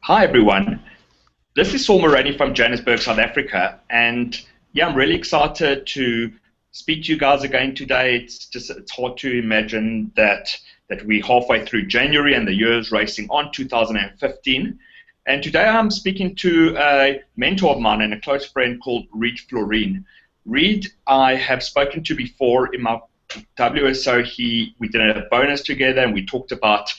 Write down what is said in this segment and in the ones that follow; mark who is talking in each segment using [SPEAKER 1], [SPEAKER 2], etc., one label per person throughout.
[SPEAKER 1] Hi everyone, this is Saul Maraney from Johannesburg, South Africa, and yeah, I'm really excited to speak to you guys again today. It's hard to imagine that we're halfway through January and the year is racing on 2015. And today I'm speaking to a mentor of mine and a close friend called Reed Floren. Reed, I have spoken to before in my WSO. We did a bonus together and we talked about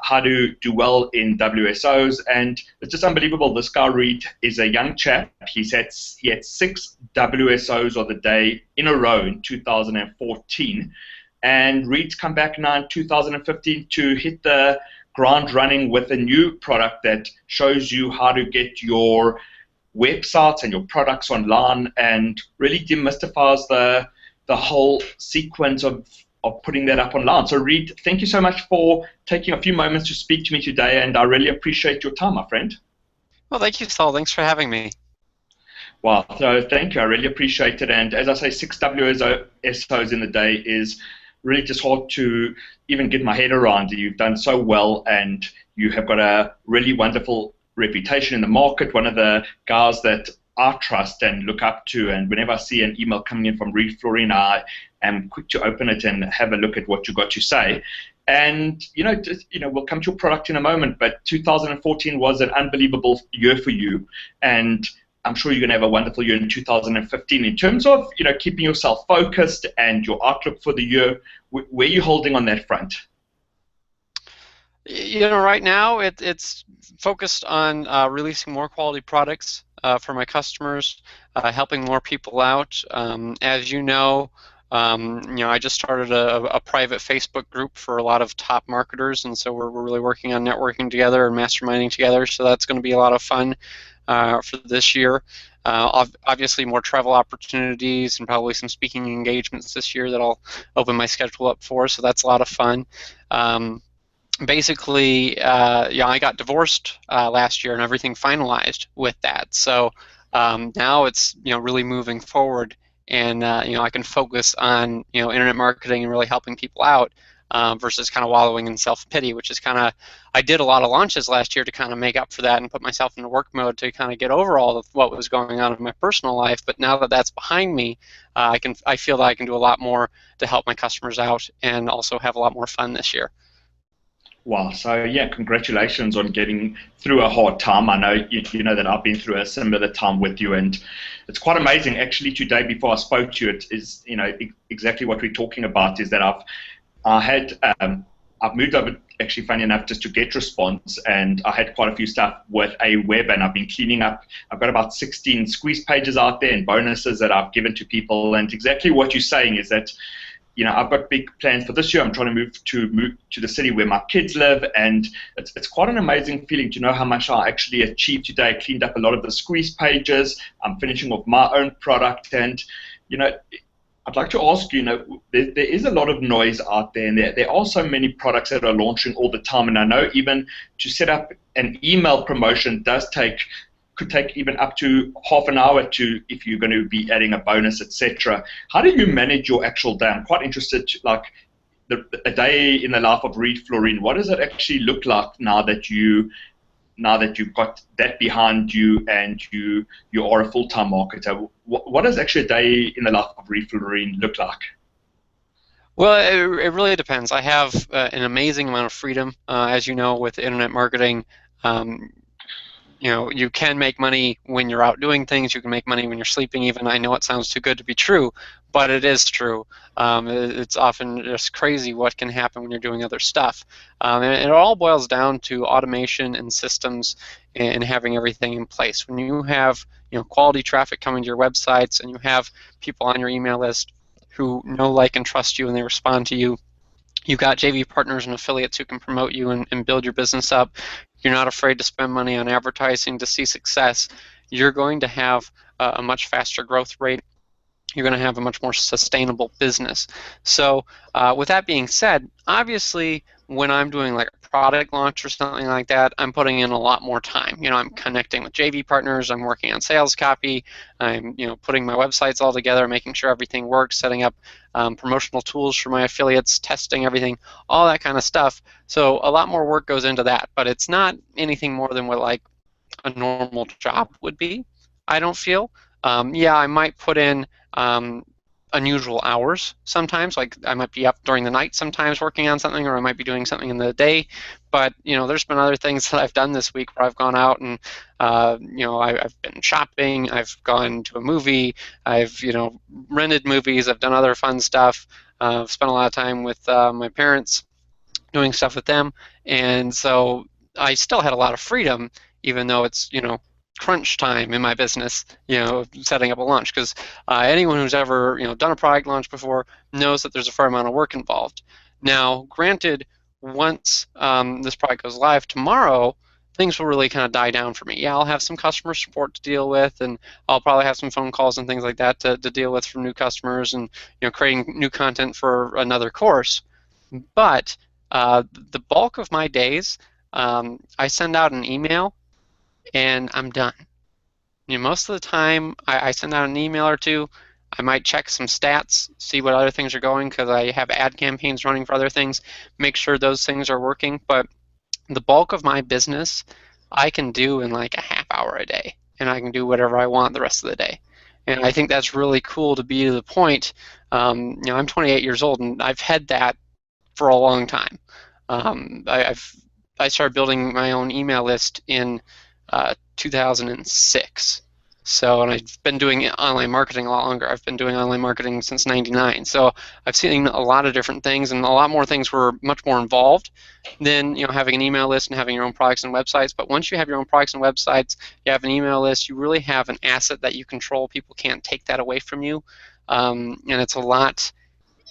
[SPEAKER 1] how to do well in WSOs, and it's just unbelievable. This guy Reed is a young chap. He had 6 WSOs of the day in a row in 2014, and Reed's come back now in 2015 to hit the ground running with a new product that shows you how to get your websites and your products online and really demystifies the whole sequence of putting that up online. So Reed, thank you so much for taking a few moments to speak to me today, and I really appreciate your time, my friend.
[SPEAKER 2] Well, thank you, Saul. Thanks for having me.
[SPEAKER 1] Well, so thank you. I really appreciate it. And as I say, 6 WSOs in the day is really just hard to even get my head around. You've done so well, and you have got a really wonderful reputation in the market. One of the guys that I trust and look up to, and whenever I see an email coming in from Reed Floren, I am quick to open it and have a look at what you got to say. And we'll come to your product in a moment, but 2014 was an unbelievable year for you, and I'm sure you're going to have a wonderful year in 2015. In terms of keeping yourself focused and your outlook for the year, where are you holding on that front?
[SPEAKER 2] Right now it's focused on releasing more quality products for my customers, helping more people out. As you know, I just started a private Facebook group for a lot of top marketers, and so we're really working on networking together and masterminding together. So that's going to be a lot of fun for this year. Obviously, more travel opportunities and probably some speaking engagements this year that I'll open my schedule up for. So that's a lot of fun. Basically, I got divorced last year, and everything finalized with that. So now it's really moving forward, and I can focus on internet marketing and really helping people out versus kind of wallowing in self-pity, which is kind of, I did a lot of launches last year to kind of make up for that and put myself into work mode to kind of get over all of what was going on in my personal life. But now that that's behind me, I feel that I can do a lot more to help my customers out and also have a lot more fun this year.
[SPEAKER 1] Wow, so yeah, congratulations on getting through a hard time. I know you know that I've been through a similar time with you, and it's quite amazing. Actually, today before I spoke to you, it is exactly what we're talking about. Is that I've moved over, actually, funny enough, just to get response, and I had quite a few stuff with a web, and I've been cleaning up. I've got about 16 squeeze pages out there and bonuses that I've given to people, and exactly what you're saying is that I've got big plans for this year. I'm trying to move to the city where my kids live, and it's quite an amazing feeling to know how much I actually achieved today. I cleaned up a lot of the squeeze pages. I'm finishing off my own product, and I'd like to ask you, there is a lot of noise out there, and there are so many products that are launching all the time, and I know even to set up an email promotion could take even up to half an hour if you're going to be adding a bonus, etc. How do you manage your actual day? I'm quite interested, a day in the life of Reed Floren. What does it actually look like now that you've got that behind you and you are a full-time marketer? What does actually a day in the life of Reed Floren look like?
[SPEAKER 2] Well, it really depends. I have an amazing amount of freedom, as you know, with internet marketing. You can make money when you're out doing things. You can make money when you're sleeping even. I know it sounds too good to be true, but it is true. It's often just crazy what can happen when you're doing other stuff. And it all boils down to automation and systems and having everything in place. When you have quality traffic coming to your websites and you have people on your email list who know, like, and trust you and they respond to you, you've got JV partners and affiliates who can promote you and build your business up. You're not afraid to spend money on advertising to see success. You're going to have a much faster growth rate. You're going to have a much more sustainable business. So with that being said, obviously when I'm doing like a product launch or something like that, I'm putting in a lot more time. I'm connecting with JV partners, I'm working on sales copy, I'm putting my websites all together, making sure everything works, setting up promotional tools for my affiliates, testing everything, all that kind of stuff. So a lot more work goes into that, but it's not anything more than what like a normal job would be, I don't feel. Yeah, I might put in unusual hours sometimes, like I might be up during the night sometimes working on something, or I might be doing something in the day. But there's been other things that I've done this week where I've gone out and I've been shopping, I've gone to a movie, I've rented movies, I've done other fun stuff. I've spent a lot of time with my parents doing stuff with them, and so I still had a lot of freedom, even though it's crunch time in my business, setting up a launch, because anyone who's ever done a product launch before knows that there's a fair amount of work involved. Now, granted, once this product goes live tomorrow, things will really kind of die down for me. Yeah, I'll have some customer support to deal with, and I'll probably have some phone calls and things like that to deal with from new customers, and creating new content for another course. But the bulk of my days, I send out an email and I'm done. Most of the time, I send out an email or two. I might check some stats, see what other things are going, because I have ad campaigns running for other things, make sure those things are working. But the bulk of my business, I can do in like a half hour a day, and I can do whatever I want the rest of the day. And I think that's really cool to be to the point. I'm 28 years old, and I've had that for a long time. I started building my own email list in 2006. So, and I've been doing online marketing a lot longer. I've been doing online marketing since '99. So I've seen a lot of different things, and a lot more things were much more involved than having an email list and having your own products and websites. But once you have your own products and websites, you have an email list, you really have an asset that you control. People can't take that away from you, and it's a lot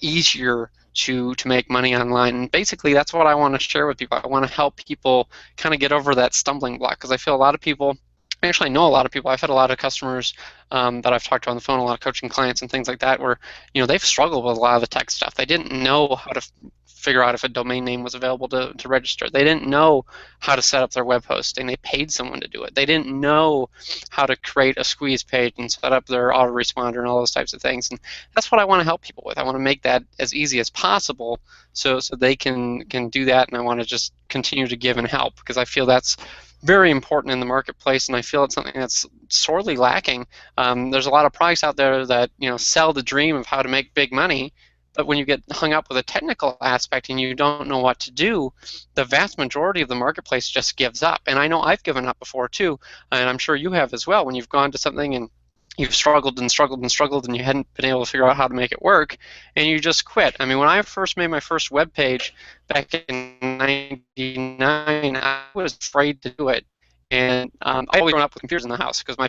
[SPEAKER 2] easier to make money online. And basically, that's what I want to share with people. I want to help people kind of get over that stumbling block, because I feel a lot of people, actually I know a lot of people, I've had a lot of customers that I've talked to on the phone, a lot of coaching clients and things like that, where they've struggled with a lot of the tech stuff. They didn't know how to figure out if a domain name was available to register. They didn't know how to set up their web hosting. They paid someone to do it. They didn't know how to create a squeeze page and set up their autoresponder and all those types of things. And that's what I want to help people with. I want to make that as easy as possible so they can do that, and I want to just continue to give and help, because I feel that's very important in the marketplace, and I feel it's something that's sorely lacking. There's a lot of products out there that sell the dream of how to make big money, but when you get hung up with a technical aspect and you don't know what to do, the vast majority of the marketplace just gives up. And I know I've given up before too, and I'm sure you have as well, when you've gone to something and you've struggled and struggled and struggled and you hadn't been able to figure out how to make it work, and you just quit. I mean, when I first made my first web page back in '99, I was afraid to do it. And I always grown up with computers in the house, because my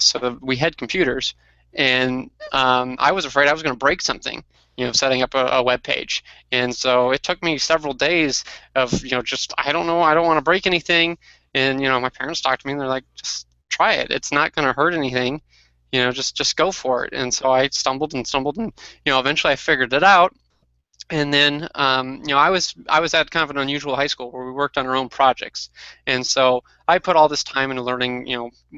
[SPEAKER 2] so we had computers, and I was afraid I was going to break something, setting up a web page. And so it took me several days of, just, I don't know, I don't want to break anything. And, my parents talked to me, and they're like, just try it. It's not going to hurt anything. Just go for it. And so I stumbled and stumbled, and, eventually I figured it out. And then, I was at kind of an unusual high school where we worked on our own projects, and so I put all this time into learning,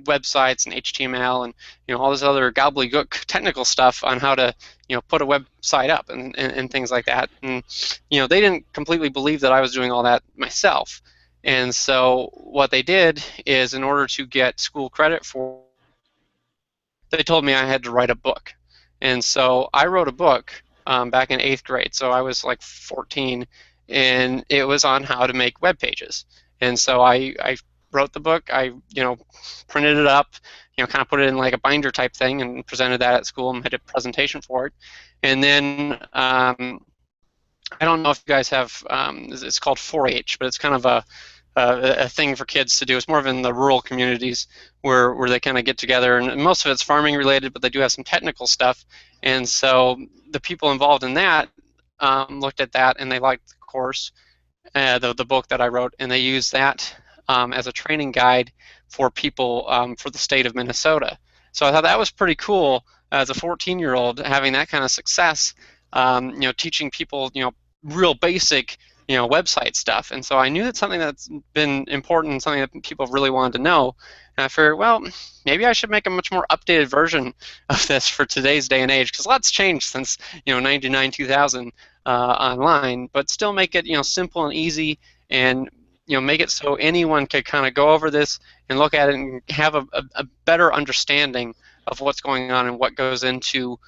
[SPEAKER 2] websites and HTML and all this other gobbledygook technical stuff on how to, put a website up and things like that. And they didn't completely believe that I was doing all that myself. And so what they did is, in order to get school credit for, they told me I had to write a book. And so I wrote a book back in 8th grade, so I was like 14, and it was on how to make web pages. And so I wrote the book, I printed it up, kind of put it in like a binder type thing, and presented that at school and made a presentation for it. And then I don't know if you guys have, it's called 4-H, but it's kind of a thing for kids to do. It's more of in the rural communities where they kind of get together, and most of it's farming related, but they do have some technical stuff. And so the people involved in that looked at that, and they liked the course, the book that I wrote, and they used that as a training guide for people for the state of Minnesota. So I thought that was pretty cool as a 14-year-old having that kind of success. teaching people, real basic, website stuff. And so I knew that's something that's been important, something that people really wanted to know. And I figured, well, maybe I should make a much more updated version of this for today's day and age, because lots changed since 99, 2000 online, but still make it simple and easy, and make it so anyone could kind of go over this and look at it and have a better understanding of what's going on and what goes into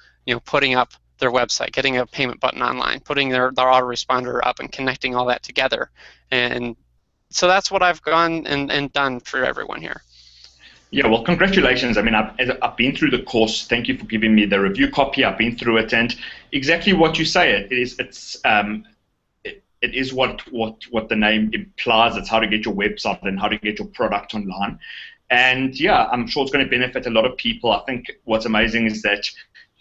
[SPEAKER 2] putting up their website, getting a payment button online, putting their autoresponder up, and connecting all that together. And so that's what I've gone and done for everyone here.
[SPEAKER 1] Yeah, well, congratulations. I mean, I've been through the course. Thank you for giving me the review copy. I've been through it, and exactly what you say. It is what the name implies. It's how to get your website and how to get your product online. And yeah, I'm sure it's going to benefit a lot of people. I think what's amazing is that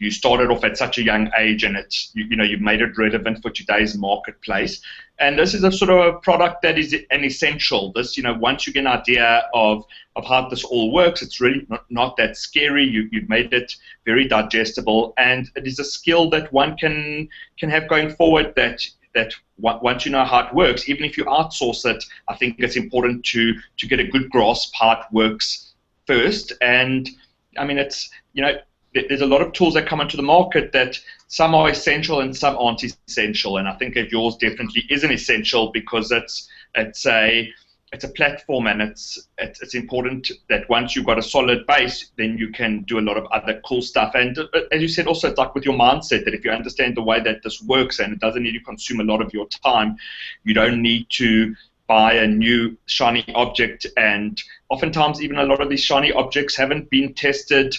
[SPEAKER 1] you started off at such a young age, and you've made it relevant for today's marketplace. And this is a sort of a product that is an essential. This, once you get an idea of how this all works, it's really not that scary. You've made it very digestible, and it is a skill that one can have going forward. That once you know how it works, even if you outsource it, I think it's important to get a good grasp how it works first. And I mean, there's a lot of tools that come into the market that some are essential and some aren't essential. And I think that yours definitely isn't essential, because it's a platform, and it's important that once you've got a solid base, then you can do a lot of other cool stuff. And as you said, also, it's like with your mindset, that if you understand the way that this works and it doesn't need to consume a lot of your time, you don't need to buy a new shiny object. And oftentimes, even a lot of these shiny objects haven't been tested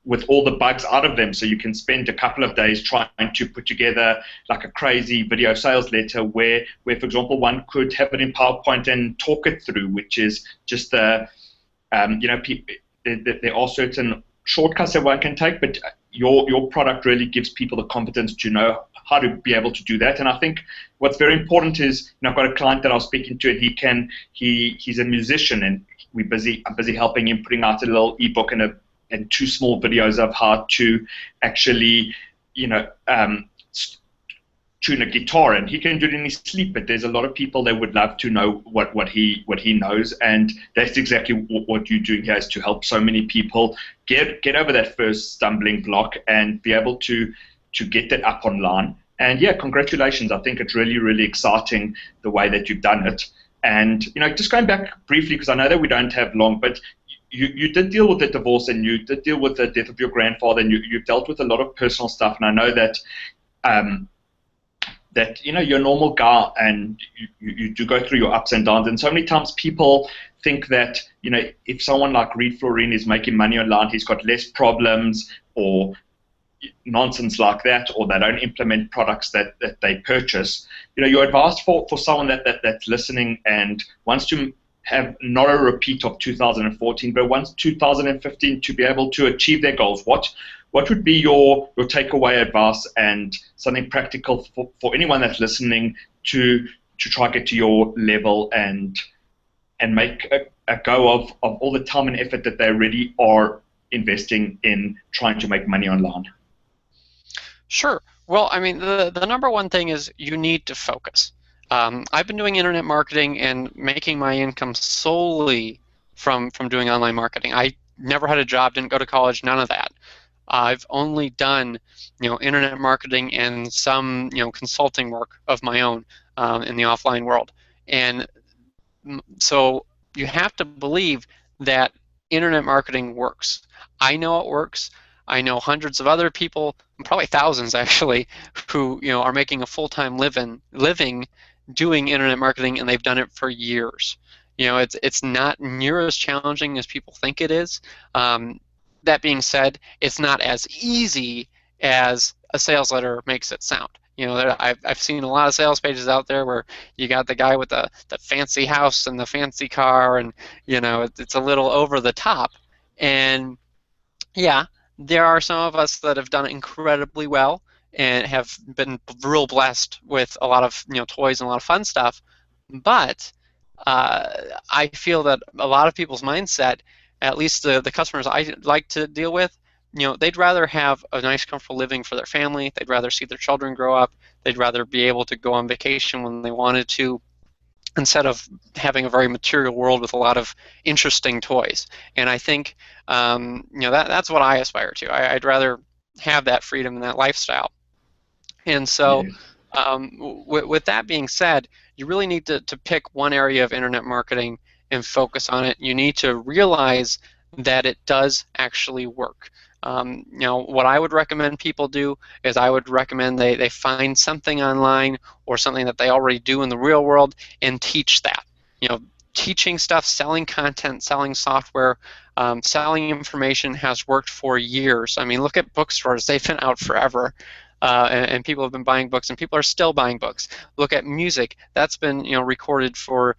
[SPEAKER 1] with all the bugs out of them. So you can spend a couple of days trying to put together like a crazy video sales letter where for example, one could have it in PowerPoint and talk it through, which is just there are certain shortcuts that one can take, but your product really gives people the confidence to know how to be able to do that. And I think what's very important is, I've got a client that I was speaking to, and he's a musician, and I'm busy helping him putting out a little ebook and 2 small videos of how to actually, tune a guitar, and he can do it in his sleep. But there's a lot of people that would love to know what he knows, and that's exactly what you're doing here, is to help so many people get over that first stumbling block and be able to get that up online. And yeah, congratulations. I think it's really, really exciting the way that you've done it. And just going back briefly, because I know that we don't have long, but you did deal with the divorce, and you did deal with the death of your grandfather, and you've dealt with a lot of personal stuff. And I know that you're a normal guy, and you do go through your ups and downs. And so many times people think that if someone like Floren is making money online, he's got less problems or nonsense like that, or they don't implement products that they purchase. Your advice for someone that's listening and wants to have not a repeat of 2014, but wants 2015 to be able to achieve their goals, what would be your takeaway advice and something practical for anyone that's listening to try to get to your level and make a go of all the time and effort that they really are investing in trying to make money online?
[SPEAKER 2] Sure. Well, I mean, the number one thing is you need to focus. I've been doing internet marketing and making my income solely from doing online marketing. I never had a job, didn't go to college, none of that. I've only done, internet marketing and some, consulting work of my own in the offline world. And so you have to believe that internet marketing works. I know it works. I know hundreds of other people, probably thousands actually, who are making a full-time living doing internet marketing, and they've done it for years. It's not near as challenging as people think it is. That being said, it's not as easy as a sales letter makes it sound. I've seen a lot of sales pages out there where you got the guy with the fancy house and the fancy car, and it's a little over the top. And yeah, there are some of us that have done it incredibly well and have been real blessed with a lot of toys and a lot of fun stuff. But I feel that a lot of people's mindset, at least the customers I like to deal with, they'd rather have a nice, comfortable living for their family. They'd rather see their children grow up. They'd rather be able to go on vacation when they wanted to, instead of having a very material world with a lot of interesting toys. And I think that's what I aspire to. I'd rather have that freedom and that lifestyle. And so,
[SPEAKER 1] Yes.
[SPEAKER 2] with that being said, you really need to pick one area of internet marketing and focus on it. You need to realize that it does actually work. What I would recommend people do is I would recommend they find something online or something that they already do in the real world and teach that. Teaching stuff, selling content, selling software, selling information has worked for years. I mean, look at bookstores. They've been out forever. And people have been buying books, and people are still buying books. Look at music; that's been recorded for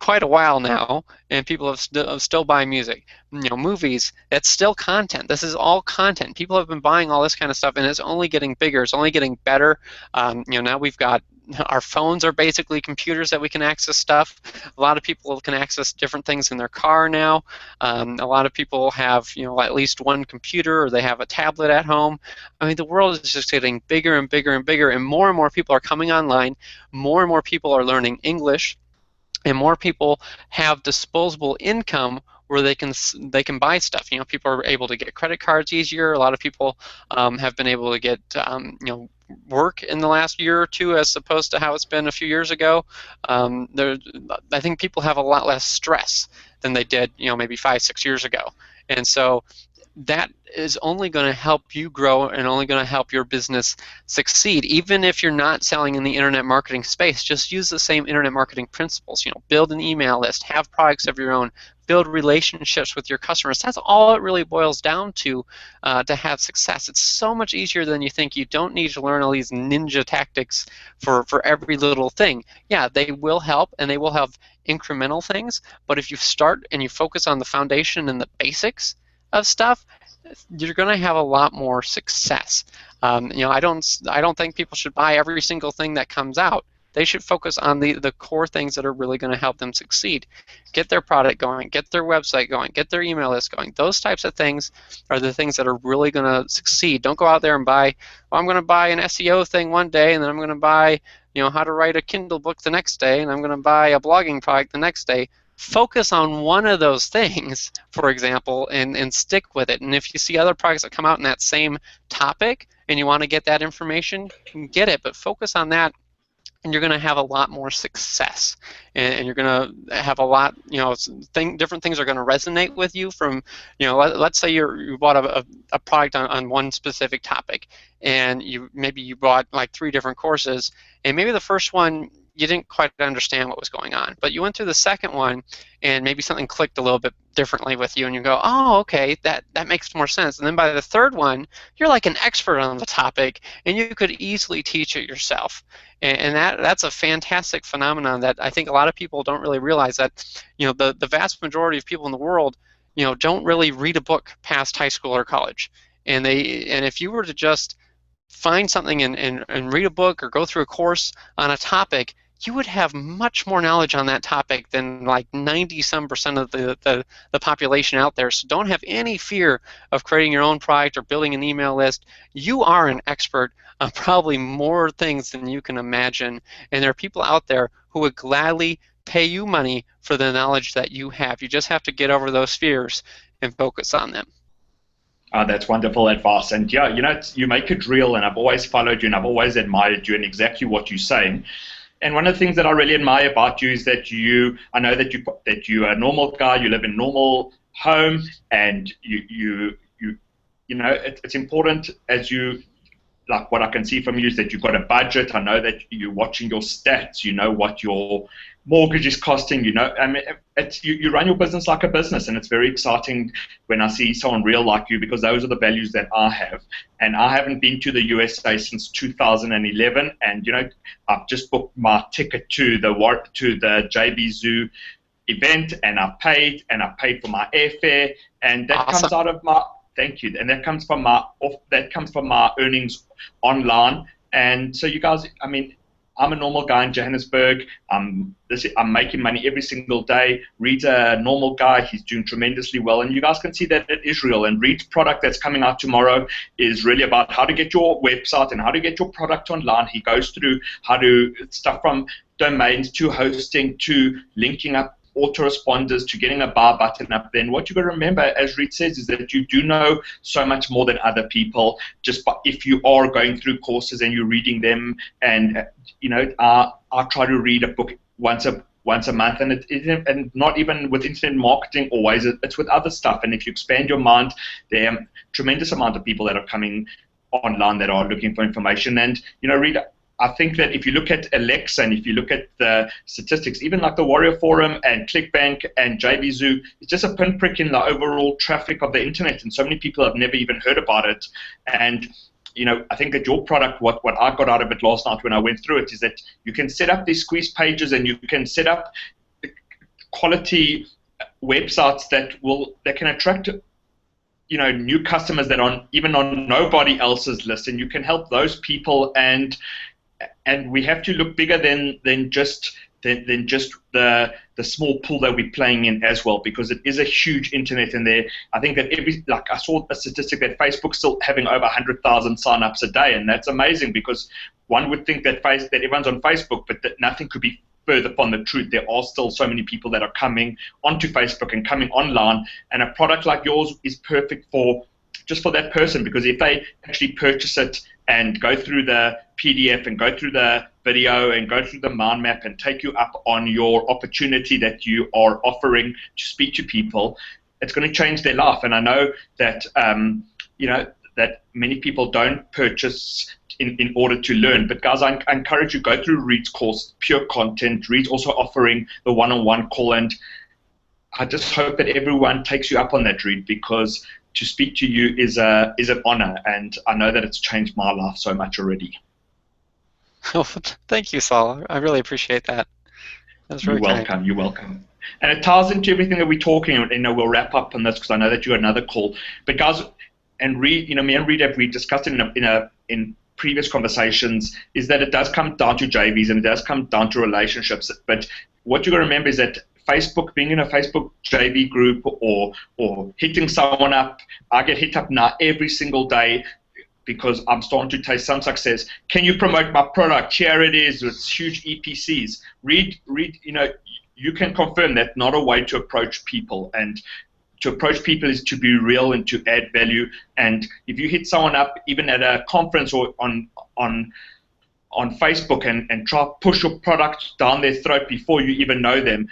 [SPEAKER 2] quite a while now, and people have still buy music. Movies, that's still content. This is all content. People have been buying all this kind of stuff, and it's only getting bigger. It's only getting better. Now we've got our phones are basically computers that we can access stuff. A lot of people can access different things in their car now. A lot of people have at least one computer, or they have a tablet at home. I mean, the world is just getting bigger and bigger and bigger, and more people are coming online. More and more people are learning English, and more people have disposable income where they can buy stuff. People are able to get credit cards easier. A lot of people have been able to get work in the last year or two, as opposed to how it's been a few years ago. I think people have a lot less stress than they did maybe 5-6 years ago, and so that is only going to help you grow and only going to help your business succeed. Even if you're not selling in the internet marketing space, just use the same internet marketing principles. Build an email list, have products of your own, build relationships with your customers. That's all it really boils down to have success. It's so much easier than you think. You don't need to learn all these ninja tactics for every little thing. Yeah, they will help, and they will have incremental things, but if you start and you focus on the foundation and the basics of stuff, you're going to have a lot more success. I don't think people should buy every single thing that comes out. They should focus on the core things that are really going to help them succeed. Get their product going, get their website going, get their email list going. Those types of things are the things that are really going to succeed. Don't go out there and buy, well, I'm going to buy an SEO thing one day, and then I'm going to buy how to write a Kindle book the next day, and I'm going to buy a blogging product the next day. Focus on one of those things, for example, and stick with it. And if you see other products that come out in that same topic and you want to get that information, you can get it, but focus on that, and you're going to have a lot more success. And you're going to have a lot, different things are going to resonate with you from, let's say you bought a product on one specific topic, and maybe you bought like 3 different courses, and maybe the first one you didn't quite understand what was going on, but you went through the second one and maybe something clicked a little bit differently with you, and you go, oh, okay, that makes more sense. And then by the third one, you're like an expert on the topic, and you could easily teach it yourself. And that's a fantastic phenomenon that I think a lot of people don't really realize, that the vast majority of people in the world don't really read a book past high school or college. And if you were to just find something and read a book or go through a course on a topic, you would have much more knowledge on that topic than like 90-some% of the population out there. So don't have any fear of creating your own product or building an email list. You are an expert on probably more things than you can imagine, and there are people out there who would gladly pay you money for the knowledge that you have. You just have to get over those fears and focus on them.
[SPEAKER 1] That's wonderful advice. And yeah, you make it real, and I've always followed you, and I've always admired you and exactly what you're saying. And one of the things that I really admire about you is that I know that you're a normal guy, you live in a normal home, and it's important, as you, like what I can see from you is that you've got a budget. I know that you're watching your stats, you know what your mortgage is costing, I mean, you run your business like a business, and it's very exciting when I see someone real like you, because those are the values that I have. And I haven't been to the USA since 2011, and I've just booked my ticket to the JB Zoo event, and I've paid for my airfare, and that
[SPEAKER 2] Awesome.
[SPEAKER 1] comes out of my thank you, and that comes from my earnings online. And so you guys, I mean, I'm a normal guy in Johannesburg. I'm making money every single day. Reed's a normal guy. He's doing tremendously well. And you guys can see that at Israel. And Reed's product that's coming out tomorrow is really about how to get your website and how to get your product online. He goes through how to stuff from domains to hosting to linking up autoresponders to getting a bar button up. Then what you got to remember, as Reed says, is that you do know so much more than other people just if you are going through courses and you're reading them. And I try to read a book once a month, and and not even with internet marketing always. It's with other stuff. And if you expand your mind, there are a tremendous amount of people that are coming online that are looking for information. And Reed, I think that if you look at Alexa and if you look at the statistics, even like the Warrior Forum and ClickBank and JVZoo, it's just a pinprick in the overall traffic of the internet, and so many people have never even heard about it. And I think that your product, what I got out of it last night when I went through it, is that you can set up these squeeze pages and you can set up quality websites that can attract new customers that are even on nobody else's list, and you can help those people. And we have to look bigger than just the small pool that we're playing in as well, because it is a huge internet in there. I think that I saw a statistic that Facebook's still having over 100,000 signups a day, and that's amazing, because one would think that everyone's on Facebook, but that nothing could be further from the truth. There are still so many people that are coming onto Facebook and coming online, and a product like yours is perfect for that person, because if they actually purchase it and go through the PDF and go through the video and go through the mind map and take you up on your opportunity that you are offering to speak to people, it's going to change their life. And I know that that many people don't purchase in order to learn. But guys, I encourage you, go through Reed's course, pure content. Reed's also offering the one-on-one call, and I just hope that everyone takes you up on that, Reed, because to speak to you is an honor, and I know that it's changed my life so much already.
[SPEAKER 2] Oh, thank you, Saul. I really appreciate that. That's very kind.
[SPEAKER 1] You're welcome. And it ties into everything that we're talking about. We'll wrap up on this because I know that you had another call. But guys, and Reed, me and Reed have discussed it in previous conversations, is that it does come down to JVs and it does come down to relationships. But what you got to remember is that Facebook, being in a Facebook JV group or hitting someone up, I get hit up now every single day because I'm starting to taste some success. Can you promote my product? Here it is. It's huge EPCs. Reed, you can confirm that not a way to approach people. And to approach people is to be real and to add value. And if you hit someone up, even at a conference or on Facebook and try to push your product down their throat before you even know them,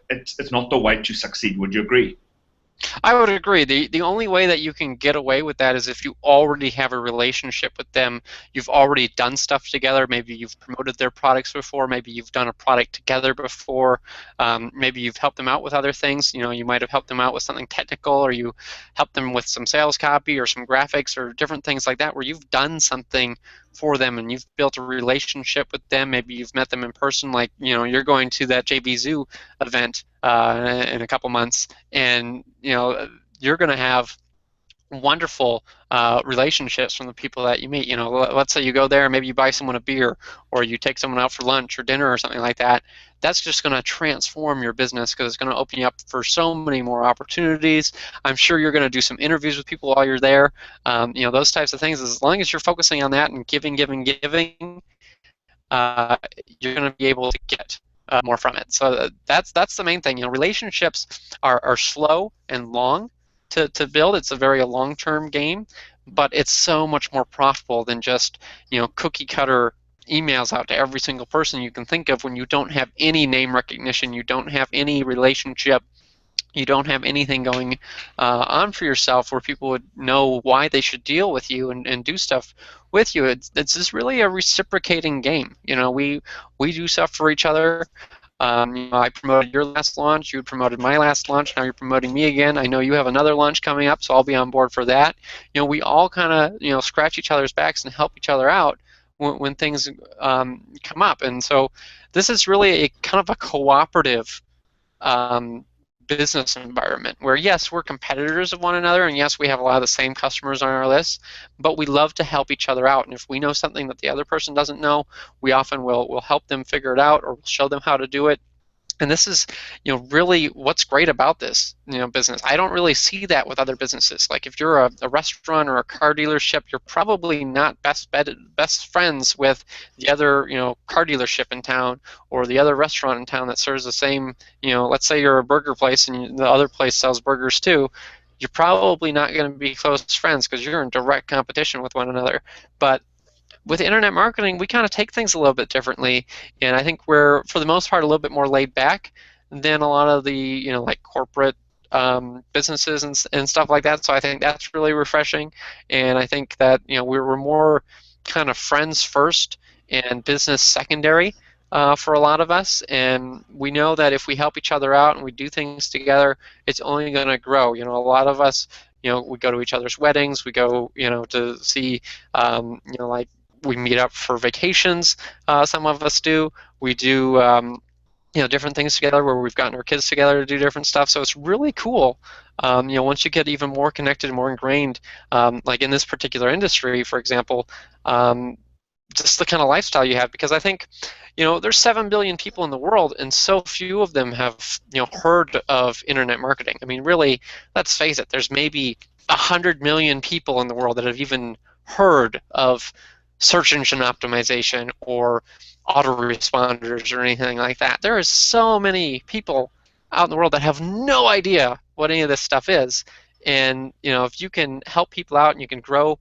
[SPEAKER 1] it's not the way to succeed. Would you agree?
[SPEAKER 2] I would agree. The only way that you can get away with that is if you already have a relationship with them. You've already done stuff together. Maybe you've promoted their products before. Maybe you've done a product together before. Maybe you've helped them out with other things. You might have helped them out with something technical, or you helped them with some sales copy or some graphics or different things like that, where you've done something for them and you've built a relationship with them. Maybe you've met them in person, like you're going to that JVZoo event in a couple months, and you're going to have wonderful relationships from the people that you meet. Let's say you go there and maybe you buy someone a beer, or you take someone out for lunch or dinner or something like that. That's just going to transform your business, because it's going to open you up for so many more opportunities. I'm sure you're going to do some interviews with people while you're there. Those types of things. As long as you're focusing on that and giving, you're going to be able to get more from it. So that's the main thing. Relationships are slow and long to build. It's a very long-term game, but it's so much more profitable than just cookie cutter emails out to every single person you can think of when you don't have any name recognition, you don't have any relationship, you don't have anything going on for yourself where people would know why they should deal with you and do stuff with you. It's just really a reciprocating game. We do stuff for each other. I promoted your last launch, you promoted my last launch, now you're promoting me again. I know you have another launch coming up, so I'll be on board for that. We all kind of scratch each other's backs and help each other out when things come up. And so this is really a kind of a cooperative business environment where, yes, we're competitors of one another, and yes, we have a lot of the same customers on our list, but we love to help each other out. And if we know something that the other person doesn't know, we often will help them figure it out, or we'll show them how to do it. And this is, really what's great about this, business. I don't really see that with other businesses. Like if you're a restaurant or a car dealership, you're probably not best friends with the other, car dealership in town or the other restaurant in town that serves the same, let's say you're a burger place and the other place sells burgers too. You're probably not going to be close friends because you're in direct competition with one another. But with internet marketing, we kind of take things a little bit differently, and I think we're, for the most part, a little bit more laid back than a lot of the, like corporate businesses and stuff like that. So I think that's really refreshing, and I think that we're more kind of friends first and business secondary for a lot of us, and we know that if we help each other out and we do things together, it's only going to grow. A lot of us, we go to each other's weddings, we go, to see, like, we meet up for vacations. Some of us do. We do, different things together where we've gotten our kids together to do different stuff. So it's really cool. Once you get even more connected and more ingrained, like in this particular industry, for example, just the kind of lifestyle you have. Because I think, there's 7 billion people in the world, and so few of them have, heard of internet marketing. I mean, really, let's face it. There's maybe 100 million people in the world that have even heard of search engine optimization or autoresponders or anything like that. There are so many people out in the world that have no idea what any of this stuff is. And if you can help people out and you can grow,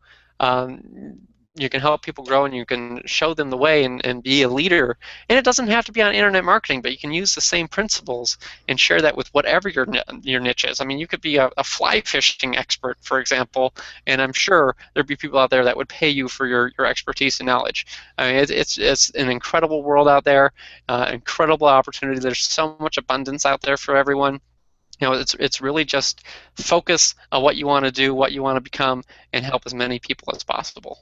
[SPEAKER 2] you can help people grow and you can show them the way and be a leader. And it doesn't have to be on internet marketing, but you can use the same principles and share that with whatever your niche is. I mean, you could be a fly fishing expert, for example, and I'm sure there'd be people out there that would pay you for your expertise and knowledge. I mean, it's an incredible world out there, incredible opportunity. There's so much abundance out there for everyone. It's really just focus on what you want to do, what you want to become, and help as many people as possible.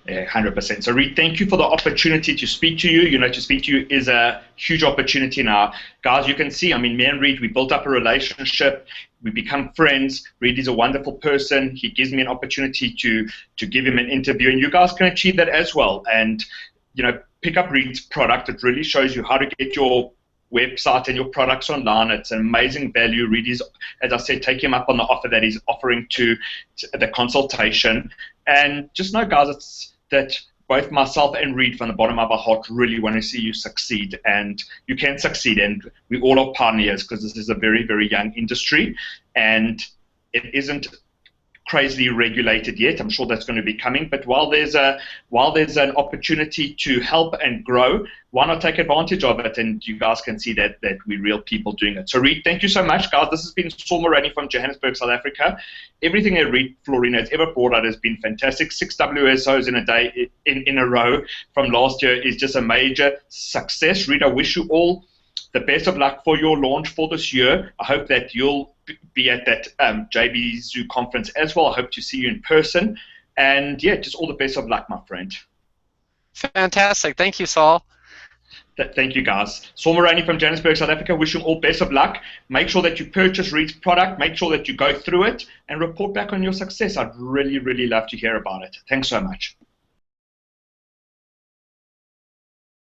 [SPEAKER 1] 100%. So Reed, thank you for the opportunity to speak to you. To speak to you is a huge opportunity now. Guys, you can see, I mean, me and Reed, we built up a relationship. We become friends. Reed is a wonderful person. He gives me an opportunity to give him an interview, and you guys can achieve that as well. And, pick up Reed's product. It really shows you how to get your website and your products online. It's an amazing value. Reed is, as I said, take him up on the offer that he's offering to the consultation. And just know, guys, it's that both myself and Reed, from the bottom of our heart, really want to see you succeed, and you can succeed. And we all are pioneers because this is a very, very young industry, and it isn't crazily regulated yet. I'm sure that's going to be coming. But while there's an opportunity to help and grow, why not take advantage of it? And you guys can see that we're real people doing it. So Reed, thank you so much, guys. This has been Saul Maraney from Johannesburg, South Africa. Everything that Reed Floren has ever brought out has been fantastic. 6 WSOs in a day, in a row from last year is just a major success. Reed, I wish you all the best of luck for your launch for this year. I hope that you'll be at that JB Zoo conference as well. I hope to see you in person. And yeah, just all the best of luck, my friend.
[SPEAKER 2] Fantastic. Thank you, Saul.
[SPEAKER 1] Thank you, guys. Saul Maraney from Johannesburg, South Africa. Wish you all best of luck. Make sure that you purchase Reed's product. Make sure that you go through it and report back on your success. I'd really, really love to hear about it. Thanks so much.